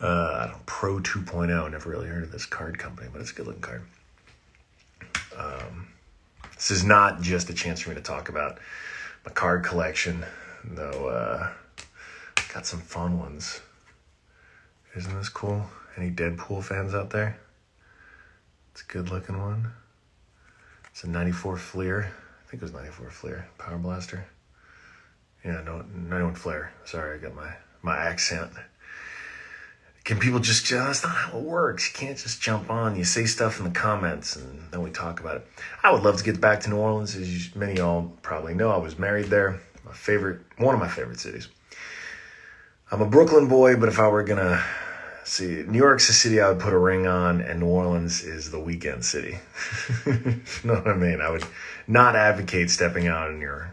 I don't Pro 2.0. Never really heard of this card company, but it's a good looking card. This is not just a chance for me to talk about my card collection, though. Got some fun ones. Isn't this cool? Any Deadpool fans out there? It's a good looking one. It's a 94 Fleer. I think it was 94 Fleer. Power Blaster. Yeah, no, 91 Flair. Sorry, I got my accent. Can people just, that's not how it works. You can't just jump on. You say stuff in the comments and then we talk about it. I would love to get back to New Orleans. As many of y'all probably know, I was married there. One of my favorite cities. I'm a Brooklyn boy, but if I were going to see, New York's the city I would put a ring on, and New Orleans is the weekend city. You know what I mean? I would not advocate stepping out in your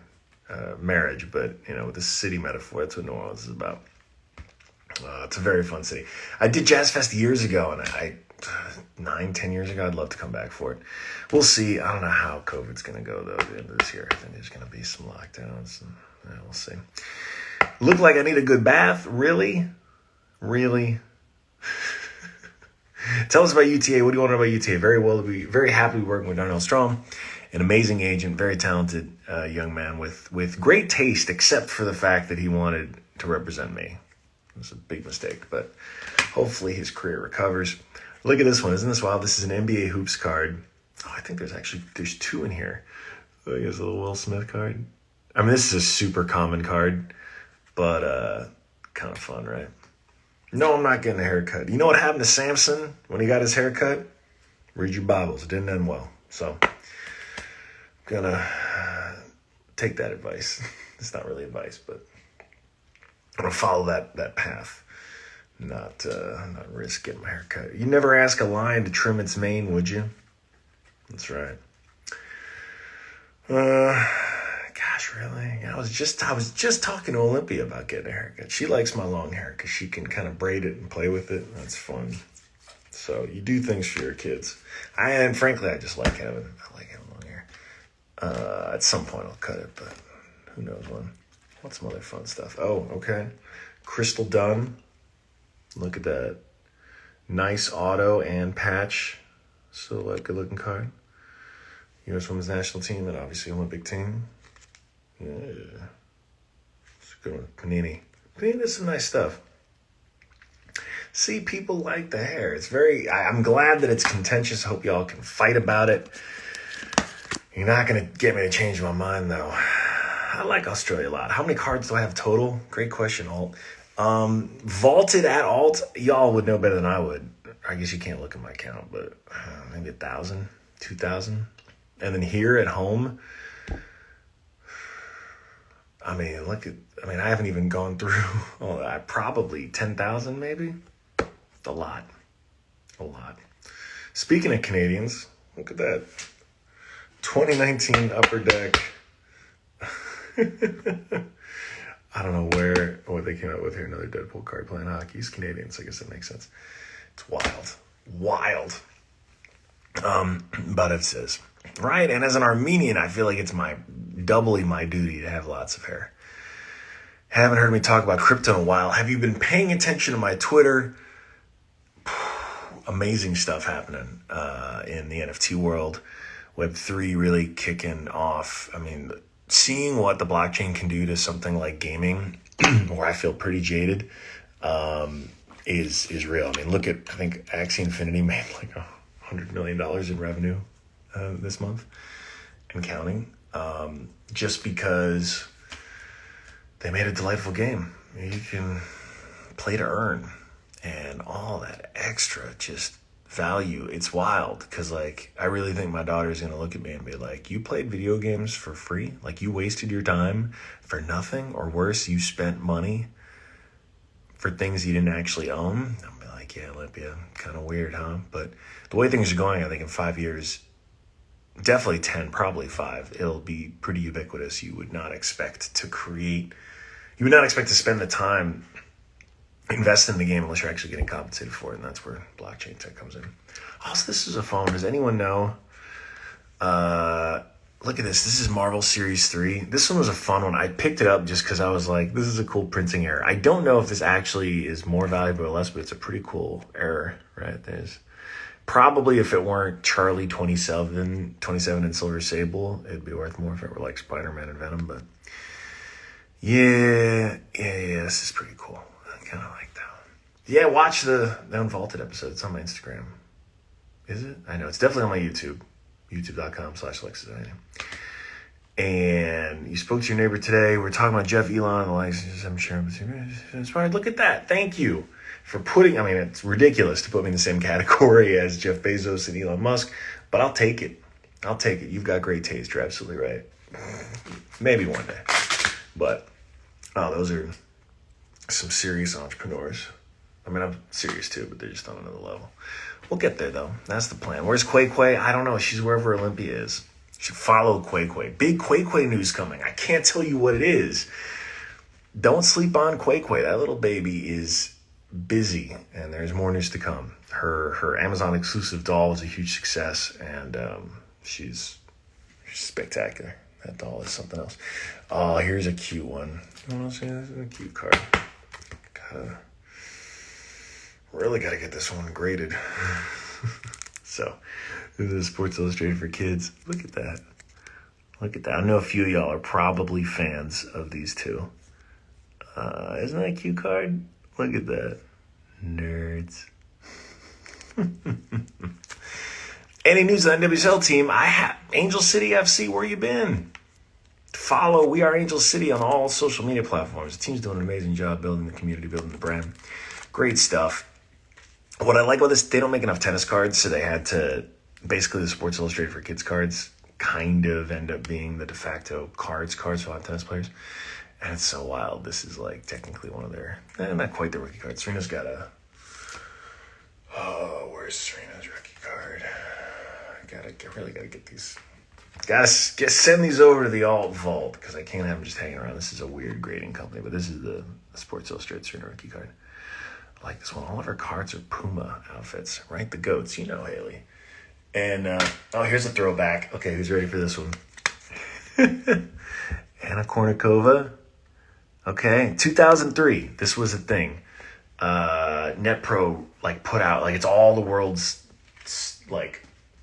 marriage, but, with the city metaphor, that's what New Orleans is about. It's a very fun city. I did Jazz Fest years ago, and 9-10 years ago, I'd love to come back for it. We'll see. I don't know how COVID's going to go, though, at the end of this year. I think there's going to be some lockdowns, and we'll see. Look like I need a good bath? Really? Really? Tell us about UTA. What do you want to know about UTA? Very happy working with Darnell Strom, an amazing agent, very talented young man with great taste, except for the fact that he wanted to represent me. It was a big mistake, but hopefully his career recovers. Look at this one. Isn't this wild? This is an NBA Hoops card. Oh, I think there's two in here. Look, here's a little Will Smith card. I mean, this is a super common card, but kind of fun, right? No, I'm not getting a haircut. You know what happened to Samson when he got his haircut? Read your Bibles. It didn't end well. So I'm gonna take that advice. It's not really advice, but I'm gonna follow that path. Not risk getting my haircut. You never ask a lion to trim its mane, would you? That's right. Gosh, really? I was just talking to Olympia about getting a haircut. She likes my long hair because she can kind of braid it and play with it. That's fun. So you do things for your kids. And frankly, I just like having long hair. At some point, I'll cut it, but who knows when. What's some other fun stuff? Oh, okay. Crystal Dunn. Look at that. Nice auto and patch. Still a good looking card. U.S. Women's National Team and obviously Olympic team. Yeah. It's a good one. Panini. Panini does some nice stuff. See, people like the hair. I'm glad that it's contentious. I hope y'all can fight about it. You're not going to get me to change my mind, though. I like Australia a lot. How many cards do I have total? Great question, Alt. Vaulted at Alt, y'all would know better than I would. I guess you can't look at my account, but maybe 1,000, 2,000. And then here at home, I haven't even gone through all that. Probably 10,000 maybe. A lot. Speaking of Canadians, look at that. 2019 Upper Deck. I don't know what they came up with here. Another Deadpool card playing hockey. He's Canadian, so I guess that makes sense. It's wild. But it says, right? And as an Armenian, I feel like it's doubly my duty to have lots of hair. Haven't heard me talk about crypto in a while. Have you been paying attention to my Twitter? Amazing stuff happening in the NFT world. Web3 really kicking off. I mean, seeing what the blockchain can do to something like gaming, where I feel pretty jaded, is real. I mean, I think Axie Infinity made like $100 million in revenue this month and counting, just because they made a delightful game. You can play to earn and all that extra just value. It's wild because I really think my daughter's going to look at me and be like, you played video games for free? Like you wasted your time for nothing? Or worse, you spent money for things you didn't actually own? I'll be like, yeah, Olympia, kind of weird, huh? But the way things are going, I think in 5 years, definitely 10, probably 5, it'll be pretty ubiquitous. You would not expect to spend the time invest in the game unless you're actually getting compensated for it, and that's where blockchain tech comes in. Also, this is a phone. Does anyone know Look at this. This is Marvel Series 3. This one was a fun one. I picked it up just because I was like, this is a cool printing error. I don't know if this actually is more valuable or less, but it's a pretty cool error, right? There's probably, if it weren't Charlie 27 and Silver Sable, it'd be worth more if it were like Spider-Man and Venom. But yeah, this is pretty cool. I kind of like that one. Yeah, watch the Unvaulted episode. It's on my Instagram. Is it? I know. It's definitely on my YouTube. YouTube.com/Alexis Ohanian. And you spoke to your neighbor today. We're talking about Jeff Elon, the license. I'm sure I'm inspired. Look at that. Thank you for putting, I mean, it's ridiculous to put me in the same category as Jeff Bezos and Elon Musk, but I'll take it. You've got great taste. You're absolutely right. Maybe one day. But, those are some serious entrepreneurs. I mean, I'm serious too, but they're just on another level. We'll get there, though. That's the plan. Where's Quay Quay? I don't know. She's wherever Olympia is. You should follow Quay Quay. Big Quay Quay news coming. I can't tell you what it is. Don't sleep on Quay Quay. That little baby is busy, and there's more news to come. Her Amazon exclusive doll was a huge success, and she's spectacular. That doll is something else. Oh, here's a cute one. You want to see this? Is a cute card. Really got to get this one graded. So, this is Sports Illustrated for Kids. Look at that. I know a few of y'all are probably fans of these two. Isn't that a cute card? Look at that. Nerds. Any news on the NWSL team? Angel City FC, where you been? Follow We Are Angel City on all social media platforms. The team's doing an amazing job building the community, building the brand. Great stuff. What I like about this, they don't make enough tennis cards, so they had to, basically the Sports Illustrated for Kids cards kind of end up being the de facto cards for a lot of tennis players. And it's so wild. This is like technically one of their, not quite the rookie card. Serena's got where's Serena's rookie card? Really gotta get these. Send these over to the alt vault because I can't have them just hanging around. This is a weird grading company, but this is the Sports Illustrated Serena rookie card. I like this one. All of her cards are Puma outfits, right? The goats, you know, Haley. And, here's a throwback. Okay, who's ready for this one? Anna Kournikova. Okay, 2003. This was a thing. NetPro, put out, it's all the world's,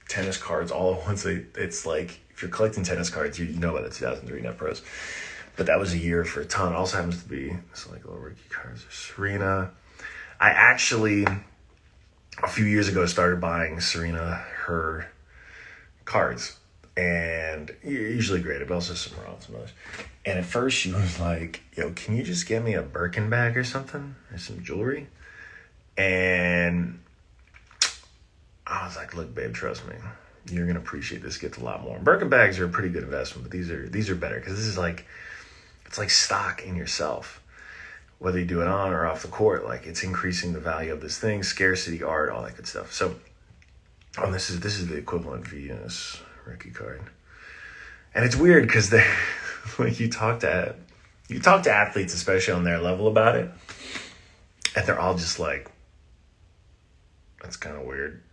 tennis cards all at once. It's if you're collecting tennis cards, you know about the 2003 NetPros. But that was a year for a ton. It also happens to be, little rookie cards. Serena. I actually, a few years ago, started buying Serena her cards. And usually graded, but also some raw and some others. And at first she was like, yo, can you just get me a Birkin bag or something? Or some jewelry? And I was like, look, babe, trust me. You're going to appreciate this gift a lot more. Birkin bags are a pretty good investment, but these are better because this is it's like stock in yourself. Whether you do it on or off the court, it's increasing the value of this thing, scarcity, art, all that good stuff. So, this is the equivalent Venus rookie card, and it's weird because they, you talk to athletes, especially on their level, about it, and they're all just like, "That's kind of weird.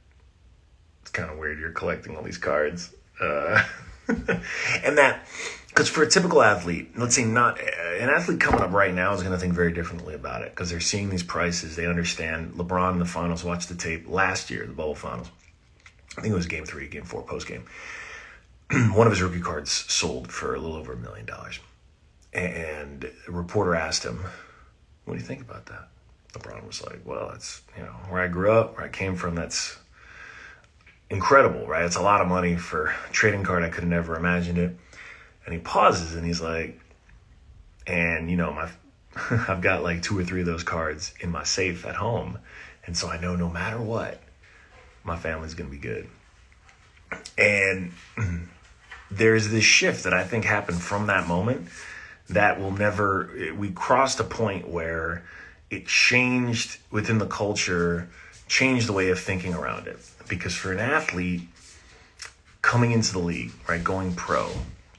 It's kind of weird. You're collecting all these cards," and that. Because for a typical athlete, let's say not an athlete coming up right now is going to think very differently about it because they're seeing these prices. They understand LeBron in the finals, watched the tape last year, the bubble finals. I think it was game 3, game 4, post game. One of his rookie cards sold for a little over $1 million. And a reporter asked him, what do you think about that? LeBron was like, well, it's, where I grew up, where I came from, that's incredible, right? It's a lot of money for a trading card. I could have never imagined it. And he pauses and he's like, and I've got 2 or 3 of those cards in my safe at home. And so I know no matter what, my family's going to be good. And there's this shift that I think happened from that moment that we crossed a point where it changed within the culture, changed the way of thinking around it. Because for an athlete coming into the league, right, going pro,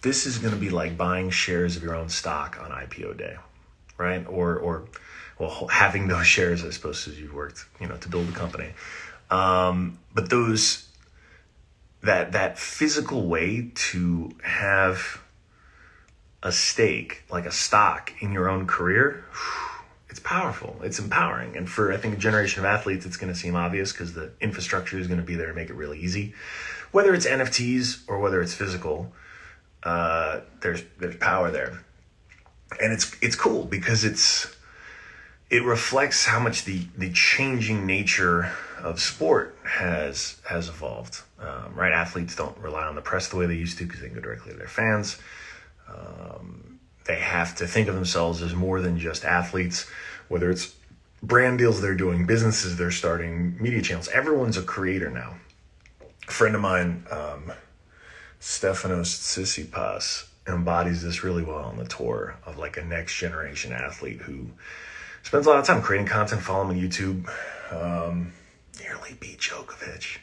this is going to be like buying shares of your own stock on IPO day, right? Or having those shares, I suppose, as you've worked, to build the company. But that physical way to have a stake, like a stock in your own career, it's powerful. It's empowering. And for, I think, a generation of athletes, it's going to seem obvious because the infrastructure is going to be there to make it really easy. Whether it's NFTs or whether it's physical, there's power there. And it's cool because it reflects how much the changing nature of sport has evolved. Right? Athletes don't rely on the press the way they used to because they can go directly to their fans. They have to think of themselves as more than just athletes, whether it's brand deals they're doing, businesses they're starting, media channels. Everyone's a creator now. A friend of mine, Stefanos Tsitsipas, embodies this really well on the tour of like a next generation athlete who spends a lot of time creating content, following him on YouTube. Nearly beat Djokovic.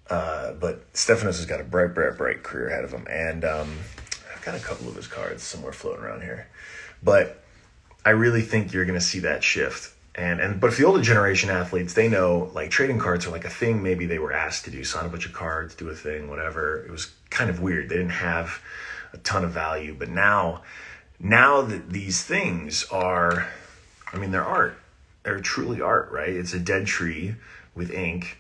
But Stefanos has got a bright career ahead of him. And I've got a couple of his cards somewhere floating around here. But I really think you're going to see that shift. But for the older generation athletes, they know like trading cards are like a thing maybe they were asked to do, sign a bunch of cards, do a thing, whatever. It was kind of weird. They didn't have a ton of value. But now that these things are, I mean, they're art. They're truly art, right? It's a dead tree with ink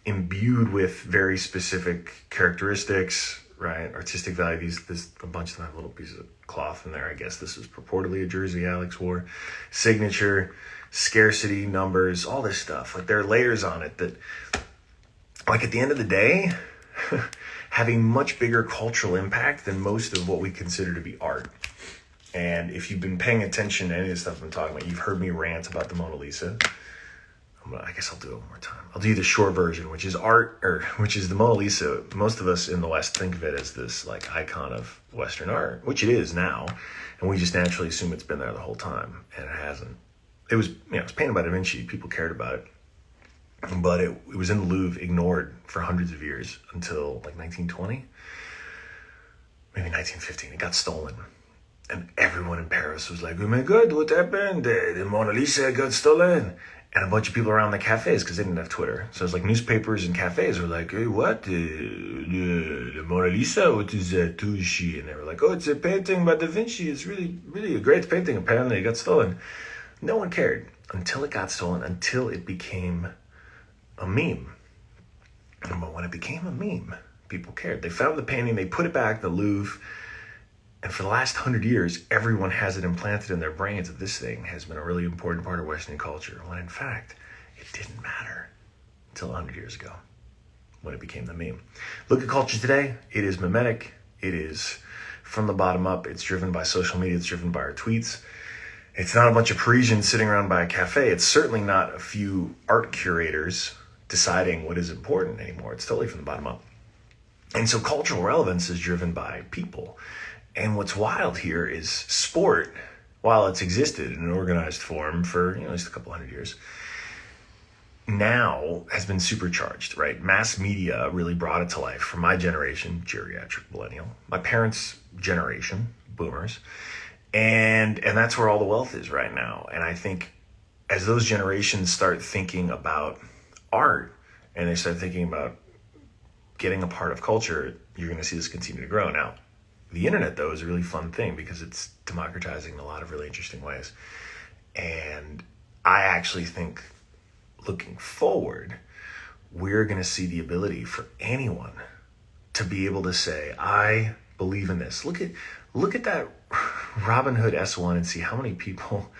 imbued with very specific characteristics, right? Artistic value. There's a bunch of them have little pieces of cloth in there. I guess this is purportedly a jersey Alex wore. Signature, scarcity, numbers, all this stuff. Like there are layers on it that, like at the end of the day, have a much bigger cultural impact than most of what we consider to be art. And if you've been paying attention to any of the stuff I'm talking about, you've heard me rant about the Mona Lisa. I guess I'll do it one more time. I'll do the short version, which is which is the Mona Lisa. Most of us in the West think of it as this like icon of Western art, which it is now, and we just naturally assume it's been there the whole time, and it hasn't. It was, it was painted by Da Vinci. People cared about it, but it was in the Louvre, ignored for hundreds of years until like 1920, maybe 1915. It got stolen. And everyone in Paris was like, oh my God, what happened? The Mona Lisa got stolen. And a bunch of people around the cafes, because they didn't have Twitter. So it's like newspapers and cafes were like, hey, what? The Mona Lisa? What is that? Who is she? And they were like, oh, it's a painting by Da Vinci. It's really, really a great painting. Apparently it got stolen. No one cared until it got stolen, until it became a meme. But when it became a meme, people cared. They found the painting, they put it back in the Louvre. And for the last 100 years, everyone has it implanted in their brains that this thing has been a really important part of Western culture, when in fact, it didn't matter until 100 years ago, when it became the meme. Look at culture today. It is mimetic. It is from the bottom up. It's driven by social media. It's driven by our tweets. It's not a bunch of Parisians sitting around by a cafe. It's certainly not a few art curators deciding what is important anymore. It's totally from the bottom up. And so cultural relevance is driven by people. And what's wild here is sport, while it's existed in an organized form for at least a couple hundred years, now has been supercharged, right? Mass media really brought it to life for my generation, geriatric millennial, my parents' generation, boomers, and that's where all the wealth is right now. And I think as those generations start thinking about art and they start thinking about getting a part of culture, you're going to see this continue to grow. Now, the internet, though, is a really fun thing because it's democratizing in a lot of really interesting ways. And I actually think, looking forward, we're going to see the ability for anyone to be able to say, I believe in this. Look at that Robinhood S1 and see how many people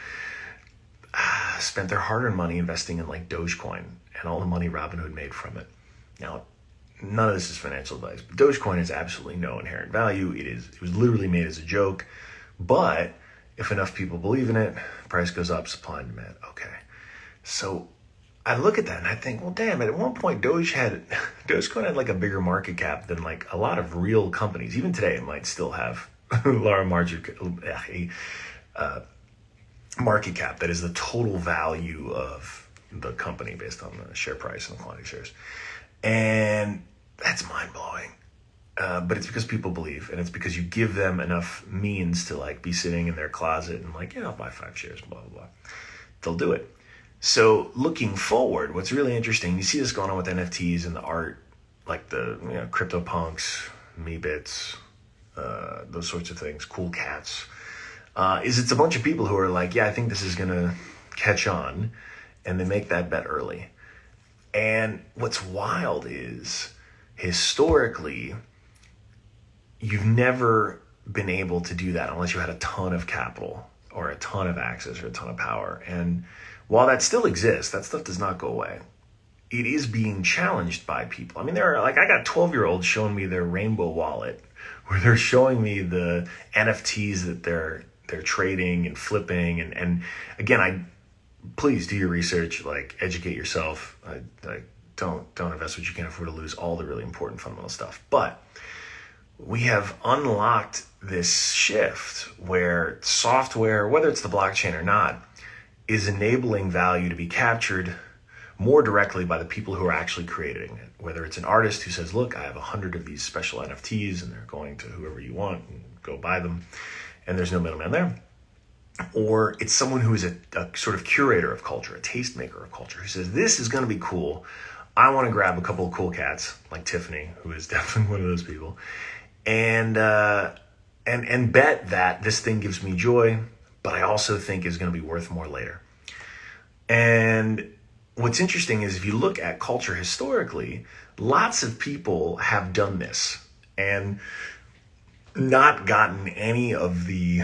spent their hard-earned money investing in like Dogecoin and all the money Robinhood made from it. Now, none of this is financial advice, but Dogecoin has absolutely no inherent value. It was literally made as a joke, but if enough people believe in it, price goes up, supply and demand. Okay. So I look at that and I think, well, damn it. At one point, Dogecoin had like a bigger market cap than like a lot of real companies. Even today, it might still have a market cap that is the total value of the company based on the share price and the quantity of shares. And that's mind-blowing. But it's because people believe, and it's because you give them enough means to like be sitting in their closet and like, I'll buy 5 shares, blah, blah, blah. They'll do it. So looking forward, what's really interesting, you see this going on with NFTs and the art like the CryptoPunks, Meebits, those sorts of things, Cool Cats, is it's a bunch of people who are like, yeah, I think this is going to catch on, and they make that bet early. And what's wild is, historically, you've never been able to do that unless you had a ton of capital or a ton of access or a ton of power. And while that still exists, that stuff does not go away. It is being challenged by people. I mean, there are, like, I got 12-year-olds showing me their Rainbow wallet, where they're showing me the NFTs that they're trading and flipping. And again, please do your research, like, educate yourself. I don't invest what you can't afford to lose, all the really important fundamental stuff. But we have unlocked this shift where software, whether it's the blockchain or not, is enabling value to be captured more directly by the people who are actually creating it. Whether it's an artist who says, look, I have 100 of these special NFTs and they're going to whoever you want, and go buy them, and there's no middleman there. Or it's someone who is a sort of curator of culture, a tastemaker of culture, who says, this is going to be cool. I want to grab a couple of cool cats, like Tiffany, who is definitely one of those people, and bet that this thing gives me joy, but I also think is going to be worth more later. And what's interesting is, if you look at culture historically, lots of people have done this and not gotten any of the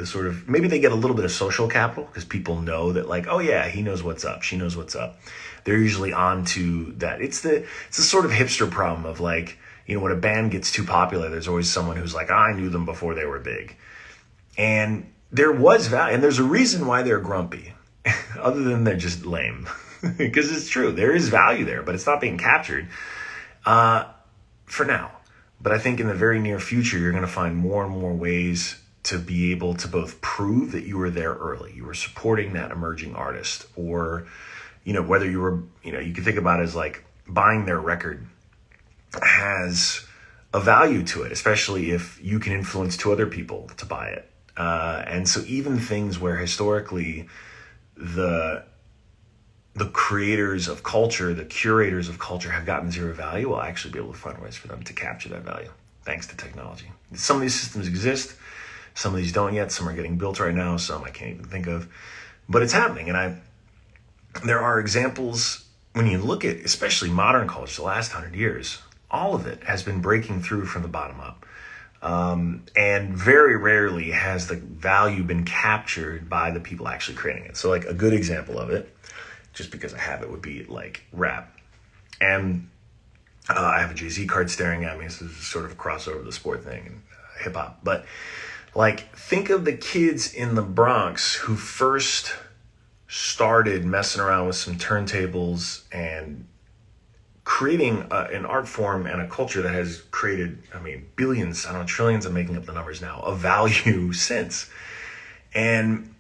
sort of, maybe they get a little bit of social capital because people know that, like, oh yeah, he knows what's up, she knows what's up. They're usually on to that. It's the sort of hipster problem of, like, when a band gets too popular, there's always someone who's like, I knew them before they were big. And there was value, and there's a reason why they're grumpy, other than they're just lame. Because it's true, there is value there, but it's not being captured for now. But I think in the very near future, you're going to find more and more ways to be able to both prove that you were there early, you were supporting that emerging artist, or, whether you were, you can think about it as like buying their record has a value to it, especially if you can influence two other people to buy it. And so even things where historically the creators of culture, the curators of culture have gotten zero value, will actually be able to find ways for them to capture that value thanks to technology. Some of these systems exist, some of these don't yet, some are getting built right now, some I can't even think of, but it's happening. And there are examples when you look at, especially modern culture, the last 100 years, all of it has been breaking through from the bottom up. And very rarely has the value been captured by the people actually creating it. So, like, a good example of it, just because I have it, would be like rap. And I have a Jay-Z card staring at me. So this is sort of a crossover the sport thing and hip hop. But, like, think of the kids in the Bronx who first started messing around with some turntables and creating an art form and a culture that has created, billions, trillions, I'm making up the numbers now, of value since. And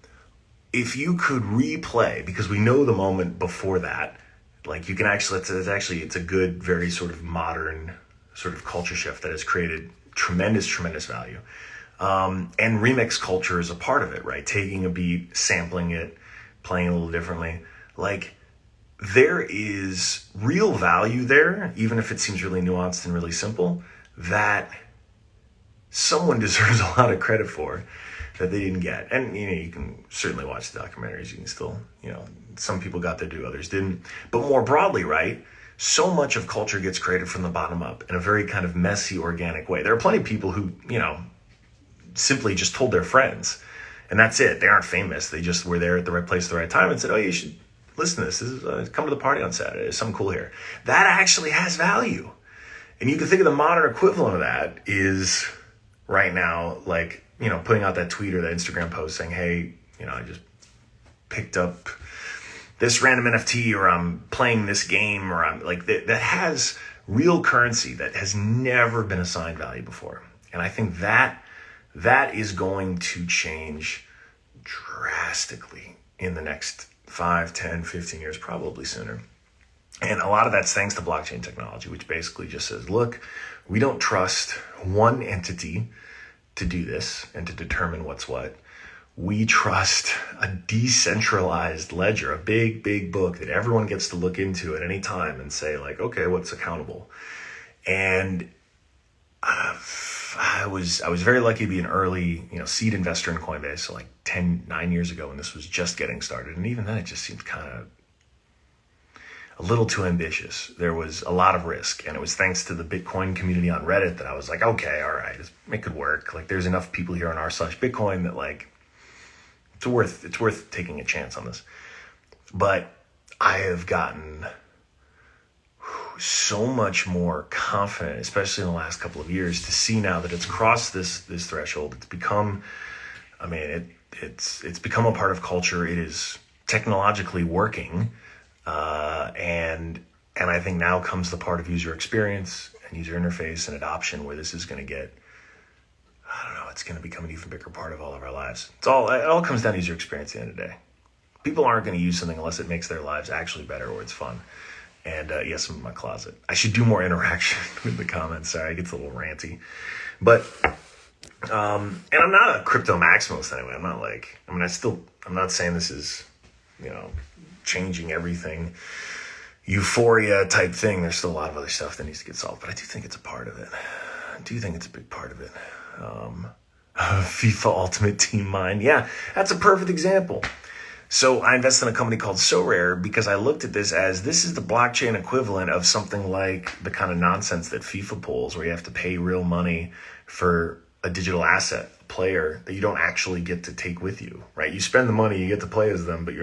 if you could replay, because we know the moment before that, like, you can actually, it's a good, very sort of modern sort of culture shift that has created tremendous value. And remix culture is a part of it, right? Taking a beat, sampling it, playing a little differently. Like, there is real value there, even if it seems really nuanced and really simple, that someone deserves a lot of credit for that they didn't get. And, you can certainly watch the documentaries. You can still, some people got their due, others didn't. But more broadly, right, so much of culture gets created from the bottom up in a very kind of messy, organic way. There are plenty of people who, simply just told their friends, and that's it. They aren't famous. They just were there at the right place at the right time and said, oh, you should listen to this. This is come to the party on Saturday. There's something cool here. That actually has value. And you can think of the modern equivalent of that is right now, like, putting out that tweet or that Instagram post saying, hey, I just picked up this random NFT, or I'm playing this game, or I'm like, that has real currency that has never been assigned value before. And I think that is going to change drastically in the next 5, 10, 15 years, probably sooner. And a lot of that's thanks to blockchain technology, which basically just says, look, we don't trust one entity to do this and to determine what's what. we trust a decentralized ledger, a big book that everyone gets to look into at any time and say like, okay, what's accountable? And I was very lucky to be an early, seed investor in Coinbase, so like 9 years ago when this was just getting started. And even then it just seemed kind of a little too ambitious. There was a lot of risk, and it was thanks to the Bitcoin community on Reddit that I was like, okay, all right, it could work. Like there's enough people here on r/Bitcoin that like, it's worth taking a chance on this. But I have gotten so much more confident, especially in the last couple of years, to see now that it's crossed this threshold. It's become, it's become a part of culture. It is technologically working, and I think now comes the part of user experience and user interface and adoption where this is going to get, I don't know, it's going to become an even bigger part of all of our lives. It all comes down to user experience at the end of the day. People aren't going to use something unless it makes their lives actually better or it's fun. And yes, I'm in my closet. I should do more interaction with the comments. Sorry, it gets a little ranty. But, and I'm not a crypto maximalist anyway. I'm not saying this is, changing everything, euphoria type thing. There's still a lot of other stuff that needs to get solved. But I do think it's a part of it. I do think it's a big part of it. FIFA Ultimate Team Mind. Yeah, that's a perfect example. So I invested in a company called SoRare because I looked at this is the blockchain equivalent of something like the kind of nonsense that FIFA pulls, where you have to pay real money for a digital asset, a player that you don't actually get to take with you, right? You spend the money, you get to play as them, but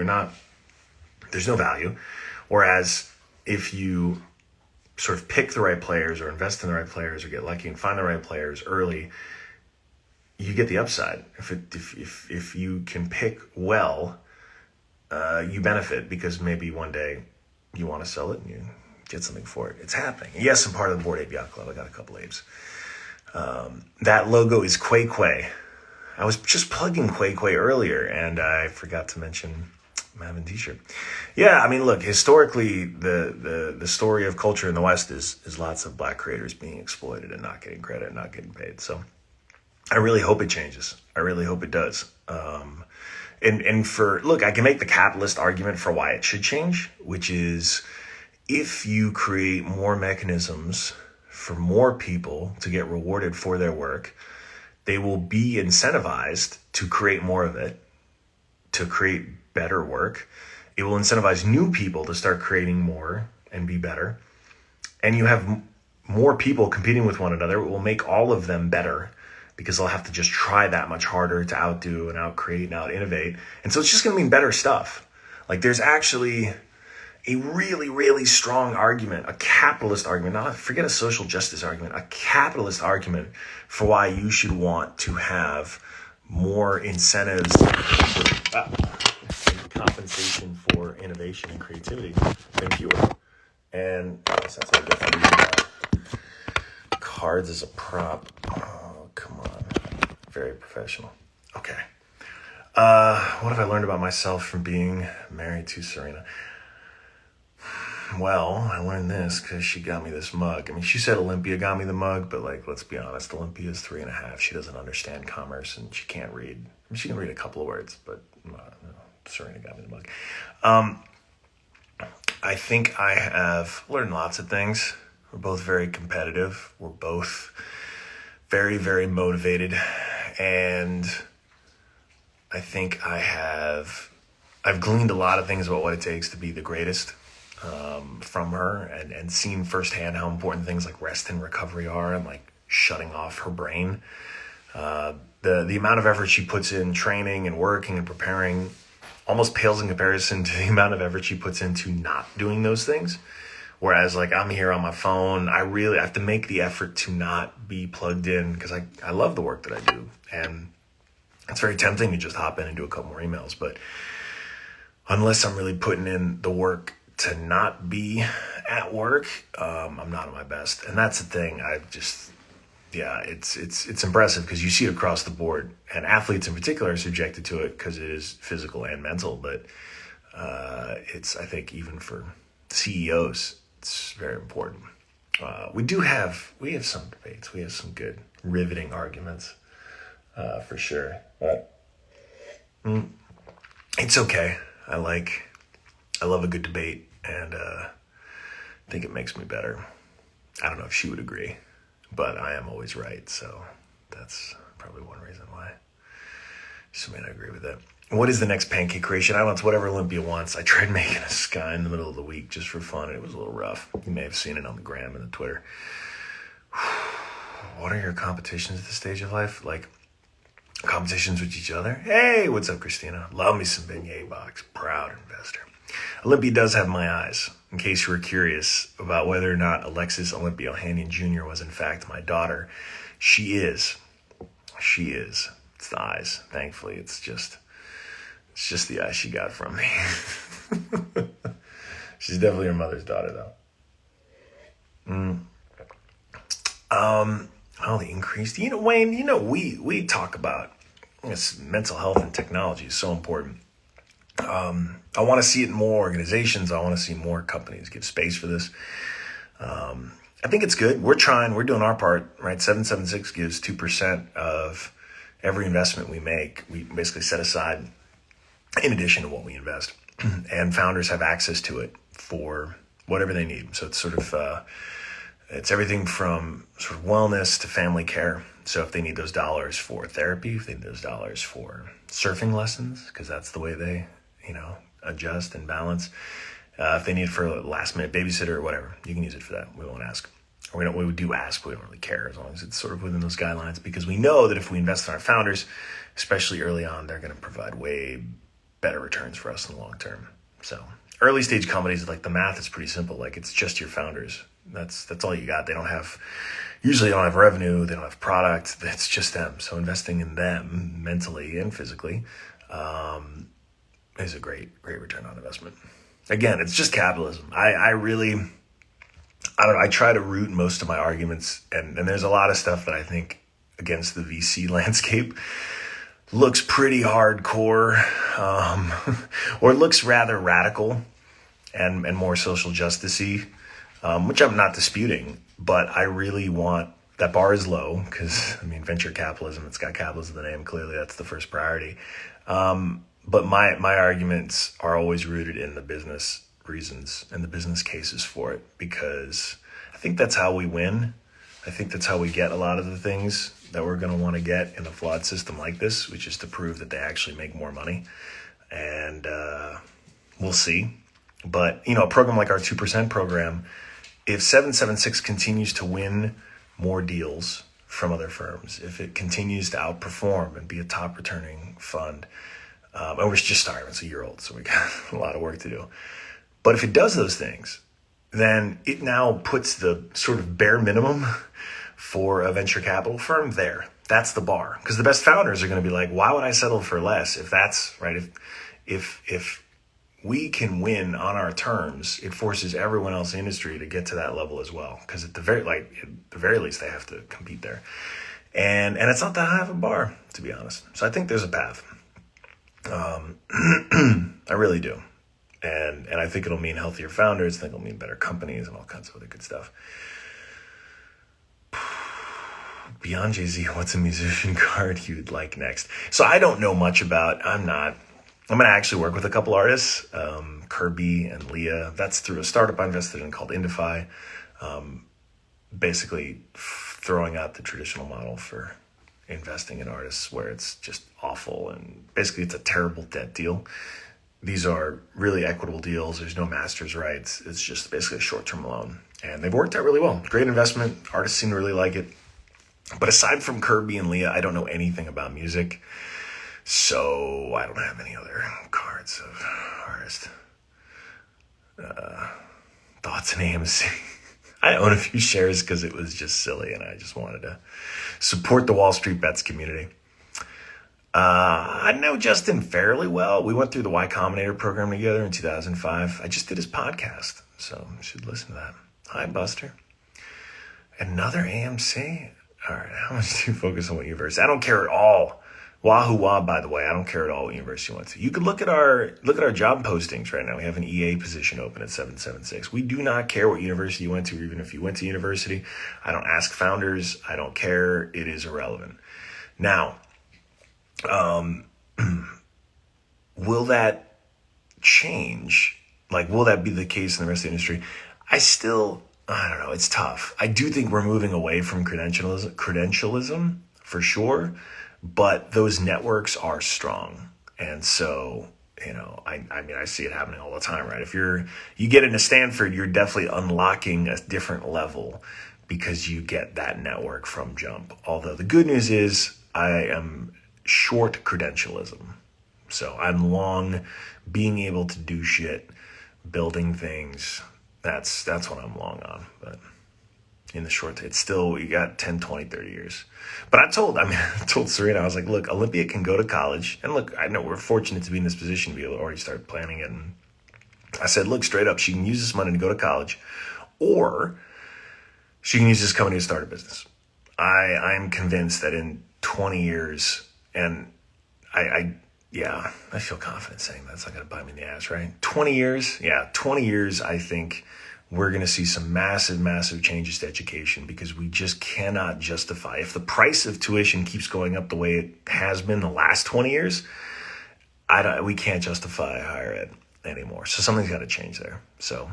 there's no value. Whereas if you sort of pick the right players or invest in the right players or get lucky and find the right players early, you get the upside. If you can pick well, you benefit because maybe one day you want to sell it and you get something for it. It's happening. Yes, I'm part of the Bored Ape Yacht Club. I got a couple apes. That logo is Quay Quay. I was just plugging Quay Quay earlier, and I forgot to mention Mavin t-shirt. Yeah, I mean, look, historically, the story of culture in the West is lots of black creators being exploited and not getting credit, not getting paid. So I really hope it changes. I really hope it does. I can make the capitalist argument for why it should change, which is if you create more mechanisms for more people to get rewarded for their work, they will be incentivized to create more of it, to create better work. It will incentivize new people to start creating more and be better. And you have more people competing with one another. It will make all of them better, because they'll have to just try that much harder to outdo and outcreate and out-innovate. And so it's just going to mean better stuff. Like there's actually a really, really strong argument, a capitalist argument, forget a social justice argument, a capitalist argument for why you should want to have more incentives and compensation for innovation and creativity than fewer. And I guess that's what I get from cards as a prop. Come on. Very professional. Okay. What have I learned about myself from being married to Serena? Well, I learned this because she got me this mug. I mean, she said Olympia got me the mug, but let's be honest, Olympia's 3.5. She doesn't understand commerce and she can't read. I mean, she can read a couple of words, but Serena got me the mug. I think I have learned lots of things. We're both very competitive. We're both very, very motivated. And I think I've gleaned a lot of things about what it takes to be the greatest from her, and seen firsthand how important things like rest and recovery are, and like shutting off her brain. The amount of effort she puts in training and working and preparing almost pales in comparison to the amount of effort she puts into not doing those things. Whereas like I'm here on my phone, I really have to make the effort to not be plugged in because I love the work that I do. And it's very tempting to just hop in and do a couple more emails. But unless I'm really putting in the work to not be at work, I'm not at my best. And that's the thing. It's impressive because you see it across the board. And athletes in particular are subjected to it because it is physical and mental. But I think even for CEOs, it's very important. We have some debates. We have some good riveting arguments, for sure. But It's okay. I love a good debate, and I think it makes me better. I don't know if she would agree, but I am always right, so that's probably one reason why she may not agree with that. What is the next Pancake Creation Islands? Whatever Olympia wants. I tried making a sky in the middle of the week just for fun, and it was a little rough. You may have seen it on the gram and the Twitter. What are your competitions at this stage of life? Like, competitions with each other? Hey, what's up, Christina? Love me some beignet box. Proud investor. Olympia does have my eyes, in case you were curious about whether or not Alexis Ohanian Jr. was in fact my daughter. She is. She is. It's the eyes. Thankfully, it's just the eyes she got from me. She's definitely her mother's daughter, though. The increased, Wayne, we talk about this mental health and technology is so important. I want to see it in more organizations. I want to see more companies give space for this. I think it's good. We're doing our part, right? 776 gives 2% of every investment we make. We basically set aside in addition to what we invest, and founders have access to it for whatever they need. So it's sort of, it's everything from sort of wellness to family care. So if they need those dollars for therapy, if they need those dollars for surfing lessons, because that's the way they, adjust and balance. If they need it for a last minute babysitter or whatever, you can use it for that. We won't ask. Or we do ask, but we don't really care as long as it's sort of within those guidelines, because we know that if we invest in our founders, especially early on, they're going to provide way better returns for us in the long term. So early stage companies, like the math is pretty simple. Like it's just your founders. That's all you got. Usually they don't have revenue. They don't have product. It's just them. So investing in them mentally and physically, is a great return on investment. Again, it's just capitalism. I try to root most of my arguments, and there's a lot of stuff that I think against the VC landscape looks pretty hardcore, or looks rather radical and more social justice-y, which I'm not disputing, but I really want, that bar is low because, venture capitalism, it's got capitalism in the name, clearly that's the first priority. But my arguments are always rooted in the business reasons and the business cases for it, because I think that's how we win. I think that's how we get a lot of the things that we're going to want to get in a flawed system like this, which is to prove that they actually make more money. And we'll see. But, a program like our 2% program, if 776 continues to win more deals from other firms, if it continues to outperform and be a top returning fund, and we're just starting, it's a year old, so we got a lot of work to do. But if it does those things, then it now puts the sort of bare minimum for a venture capital firm there. That's the bar. Because the best founders are going to be like, why would I settle for less if that's right? If we can win on our terms, it forces everyone else in the industry to get to that level as well. Because at the very least, they have to compete there. And it's not that high of a bar, to be honest. So I think there's a path. I really do. And I think it'll mean healthier founders. I think it'll mean better companies and all kinds of other good stuff. Beyond Jay-Z, what's a musician card you'd like next? So I don't know much about, I'm going to actually work with a couple artists, Kirby and Leah. That's through a startup I invested in called Indify. Basically throwing out the traditional model for investing in artists where it's just awful. And basically it's a terrible debt deal. These are really equitable deals. There's no master's rights. It's just basically a short-term loan. And they've worked out really well. Great investment. Artists seem to really like it. But aside from Kirby and Leah, I don't know anything about music. So I don't have any other cards of artist thoughts in AMC. I own a few shares because it was just silly and I just wanted to support the Wall Street Bets community. I know Justin fairly well. We went through the Y Combinator program together in 2005. I just did his podcast, so you should listen to that. Hi, Buster. Another AMC? All right, how much do you focus on what university? I don't care at all. Wahoo Wah, by the way, I don't care at all what university you went to. You could look at our job postings right now. We have an EA position open at 776. We do not care what university you went to, even if you went to university. I don't ask founders. I don't care. It is irrelevant. Now, will that change? Like, will that be the case in the rest of the industry? I don't know. It's tough. I do think we're moving away from credentialism for sure, but those networks are strong. And so, I mean, I see it happening all the time, right? If you get into Stanford, you're definitely unlocking a different level because you get that network from jump. Although the good news is I am short credentialism. So I'm long being able to do shit, building things. That's what I'm long on. But in the short, it's still, you got 10, 20, 30 years. But I told Serena, I was like, look, Olympia can go to college. And look, I know we're fortunate to be in this position to be able to already start planning it. And I said, look, straight up, she can use this money to go to college, or she can use this company to start a business. I'm convinced that in 20 years, and I feel confident saying that's not going to bite me in the ass, right? 20 years, I think we're going to see some massive, massive changes to education because we just cannot justify. If the price of tuition keeps going up the way it has been the last 20 years, we can't justify higher ed anymore. So something's got to change there. So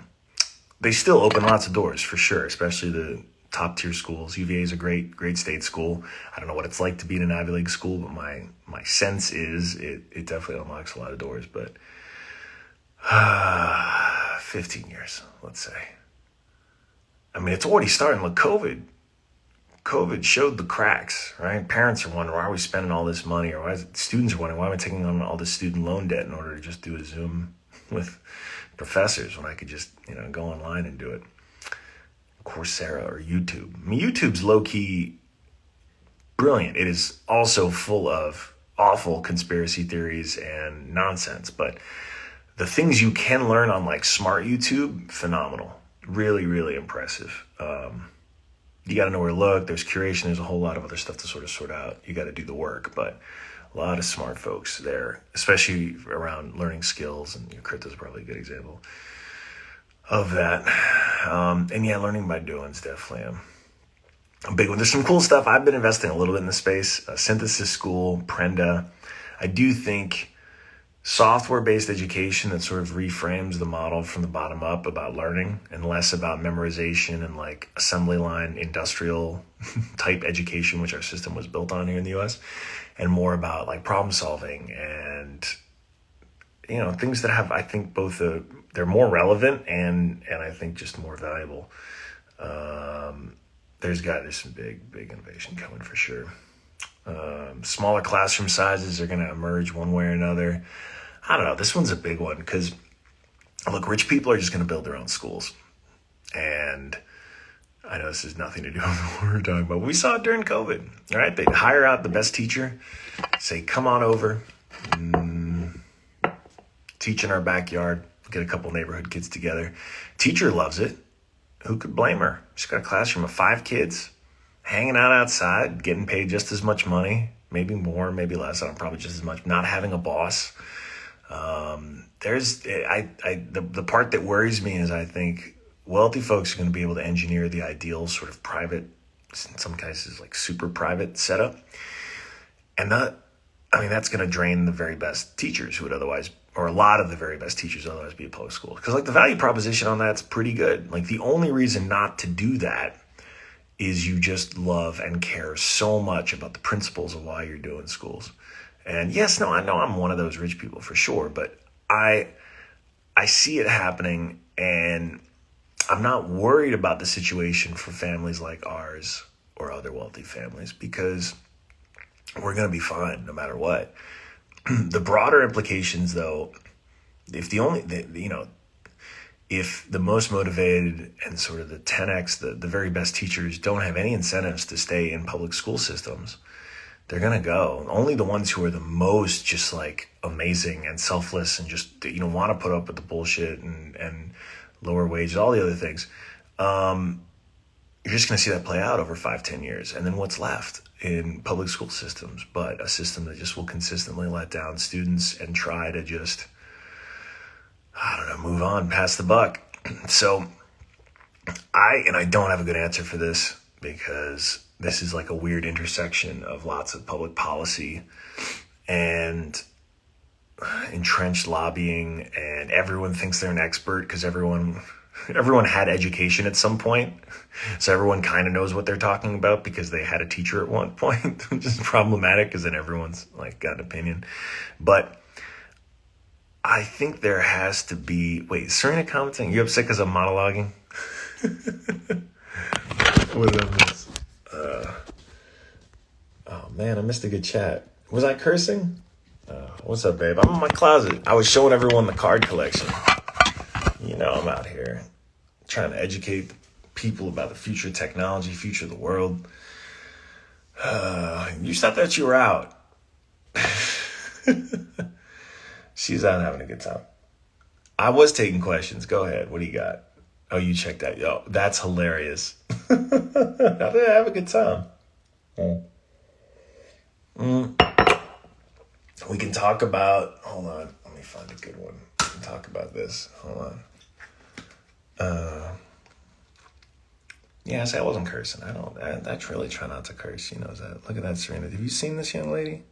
they still open lots of doors for sure, especially the top tier schools. UVA is a great state school. I don't know what it's like to be in an Ivy League school, but my sense is it definitely unlocks a lot of doors. But 15 years, let's say. I mean, it's already starting. Look, COVID showed the cracks, right? Parents are wondering, why are we spending all this money? Or students are wondering, why am I taking on all this student loan debt in order to just do a Zoom with professors when I could just, go online and do it? Coursera or YouTube. I mean, YouTube's low-key brilliant. It is also full of awful conspiracy theories and nonsense, but the things you can learn on like smart YouTube, phenomenal. Really, really impressive. You got to know where to look. There's curation. There's a whole lot of other stuff to sort out. You got to do the work, but a lot of smart folks there, especially around learning skills, and crypto's probably a good example of that. And yeah, learning by doing is definitely a big one. There's some cool stuff. I've been investing a little bit in the space. Synthesis School, Prenda. I do think software-based education that sort of reframes the model from the bottom up about learning and less about memorization and like assembly line industrial type education, which our system was built on here in the US, and more about like problem solving and things that have, I think, both they're more relevant and I think just more valuable. There's some big innovation coming for sure. Smaller classroom sizes are going to emerge one way or another. I don't know. This one's a big one because, look, rich people are just going to build their own schools. And I know this has nothing to do with what we're talking about. We saw it during COVID, right? They'd hire out the best teacher, say, come on over, teach in our backyard, get a couple neighborhood kids together. Teacher loves it. Who could blame her? She's got a classroom of 5 kids hanging out outside, getting paid just as much money, maybe more, maybe less. I don't probably just as much. Not having a boss. The part that worries me is I think wealthy folks are going to be able to engineer the ideal sort of private, in some cases like super private setup, and that's going to drain the very best teachers who would otherwise, or a lot of the very best teachers otherwise be at public school. Because like the value proposition on that's pretty good. Like the only reason not to do that is you just love and care so much about the principles of why you're doing schools. And yes, no, I know I'm one of those rich people for sure, but I see it happening, and I'm not worried about the situation for families like ours or other wealthy families because we're going to be fine no matter what. The broader implications, though, if the most motivated and sort of the 10x, the very best teachers don't have any incentives to stay in public school systems, they're going to go. Only the ones who are the most just like amazing and selfless and just, want to put up with the bullshit and lower wages, all the other things. You're just going to see that play out over 5-10 years. And then what's left in public school systems, but a system that just will consistently let down students and try to just, move on, pass the buck. So I don't have a good answer for this because this is like a weird intersection of lots of public policy and entrenched lobbying, and everyone thinks they're an expert because everyone had education at some point. So everyone kind of knows what they're talking about because they had a teacher at one point, which is problematic because then everyone's like got an opinion. But I think there has to be, wait, Serena commenting, you upset because I'm monologuing? What did I miss? Oh man, I missed a good chat. Was I cursing? What's up, babe? I'm in my closet. I was showing everyone the card collection. You know, I'm out here trying to educate people about the future of technology, future of the world. You thought that you were out. She's out having a good time. I was taking questions. Go ahead. What do you got? Oh, you checked that. Yo, that's hilarious. Have a good time. We can talk about, hold on, let me find a good one. We can talk about this. Hold on. Yeah, I wasn't cursing. I really try not to curse. She knows that. Look at that, Serena. Have you seen this young lady?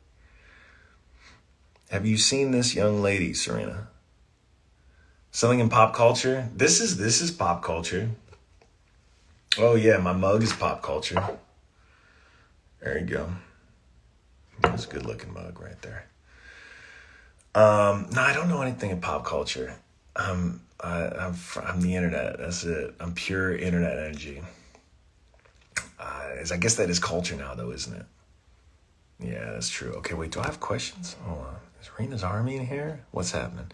Have you seen this young lady, Serena? Something in pop culture? This is pop culture. Oh yeah, my mug is pop culture. There you go. That's a good looking mug right there. No, I don't know anything in pop culture. I'm the internet. That's it. I'm pure internet energy. I guess that is culture now, though, isn't it? Yeah, that's true. Okay, wait. Do I have questions? Hold on. Is Rena's Army in here? What's happening?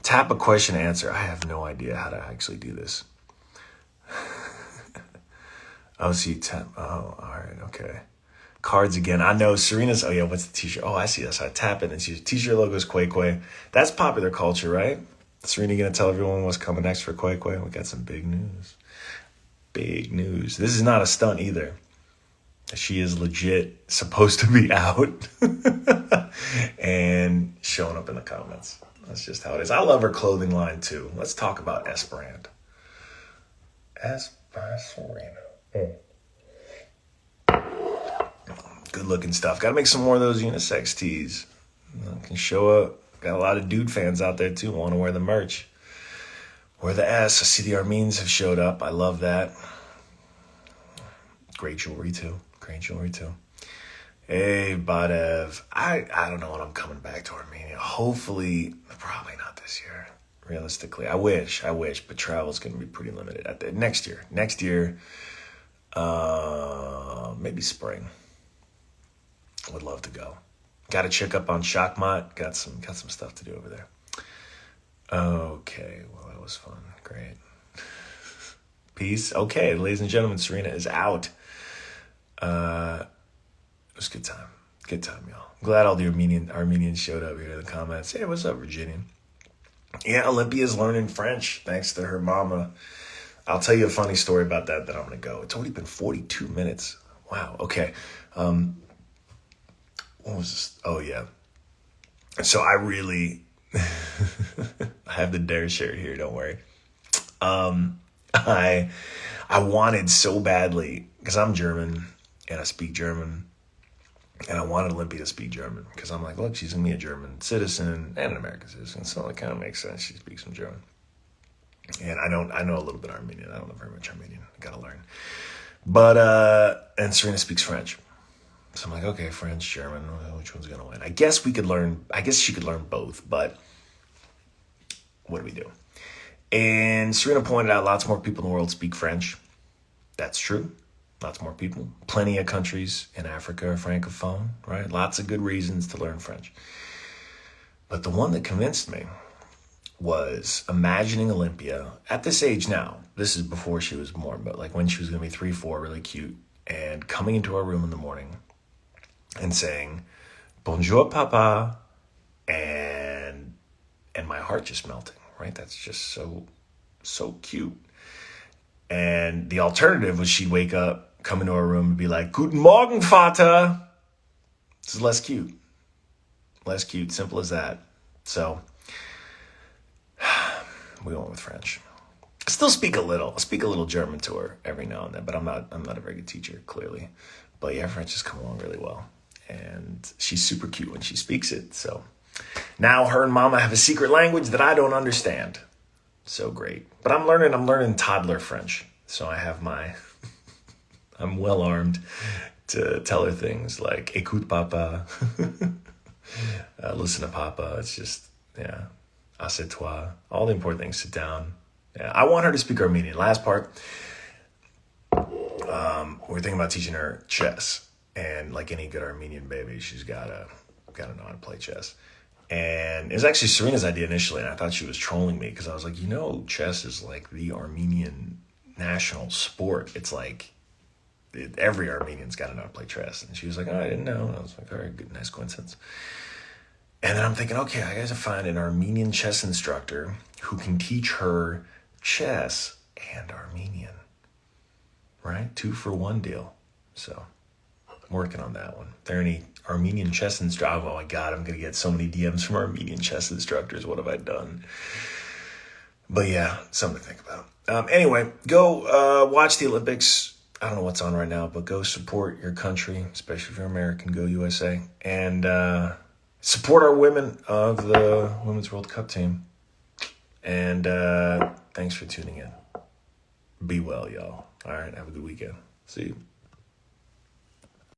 Tap a question, answer. I have no idea how to actually do this. Oh, so you tap. Oh, all right. Okay. Cards again. I know Serena's. Oh yeah, what's the t-shirt? Oh, I see this. I tap it and see t-shirt logo is Quay Quay. That's popular culture, right? Serena gonna tell everyone what's coming next for Quay Quay. We got some big news. Big news. This is not a stunt either. She is legit supposed to be out and showing up in the comments. That's just how it is. I love her clothing line too. Let's talk about S brand. S by Serena. Good looking stuff. Got to make some more of those unisex tees. Can show up. Got a lot of dude fans out there too. Want to wear the merch. Wear the S. I see the Armenians have showed up. I love that. Great jewelry too. Hey, Badev. I don't know when I'm coming back to Armenia. Hopefully, probably not this year. Realistically, I wish, but travel's going to be pretty limited. Next year, maybe spring. Would love to go. Got to check up on Shakmat. Got some stuff to do over there. Okay, well, that was fun. Great. Peace. Okay, ladies and gentlemen, Serena is out. It was a good time. Good time, y'all. Glad all the Armenians showed up here in the comments. Hey, what's up, Virginian? Yeah, Olympia's learning French thanks to her mama. I'll tell you a funny story about that I'm going to go. It's already been 42 minutes. Wow, okay. What was this? Oh, yeah. So I really... I have the Dare shirt here, don't worry. I wanted so badly, because I'm German, and I speak German, and I wanted Olympia to speak German, because I'm like, look, she's going to be a German citizen and an American citizen, so it kind of makes sense. She speaks some German. And I know a little bit Armenian. I don't know very much Armenian. I got to learn. But, and Serena speaks French. So I'm like, okay, French, German, which one's going to win? I guess she could learn both, but what do we do? And Serena pointed out lots more people in the world speak French. That's true. Lots more people. Plenty of countries in Africa are Francophone, right? Lots of good reasons to learn French. But the one that convinced me was imagining Olympia at this age now. This is before she was born, but like when she was going to be 3, 4, really cute, and coming into our room in the morning and saying, "Bonjour, Papa," and my heart just melting, right? That's just so cute. And the alternative was she'd wake up, come into our room, and be like, "Guten Morgen, Vater." This is less cute. Less cute, simple as that. So we went with French. I still speak a little. I speak a little German to her every now and then, but I'm not a very good teacher, clearly. But yeah, French has come along really well. And she's super cute when she speaks it. So Now her and mama have a secret language that I don't understand. So great. But I'm learning toddler French. So I have I'm well armed to tell her things like, écoute papa, listen to papa. It's just, yeah, assieds-toi. All the important things, sit down. Yeah, I want her to speak Armenian. Last part, we're thinking about teaching her chess. And like any good Armenian baby, she's got to know how to play chess. And it was actually Serena's idea initially, and I thought she was trolling me because I was like, chess is like the Armenian national sport. It's like every Armenian's got to know how to play chess. And she was like, oh, I didn't know. And I was like, all right, good, nice coincidence. And then I'm thinking, okay, I got to find an Armenian chess instructor who can teach her chess and Armenian, right? 2-for-1 deal. So I'm working on that one. If there are any Armenian chess instructors, oh my God, I'm going to get so many DMs from Armenian chess instructors. What have I done? But yeah, something to think about. Anyway, go watch the Olympics. I don't know what's on right now, but go support your country, especially if you're American. Go USA. And support our women of the Women's World Cup team. And thanks for tuning in. Be well, y'all. All right, have a good weekend. See you.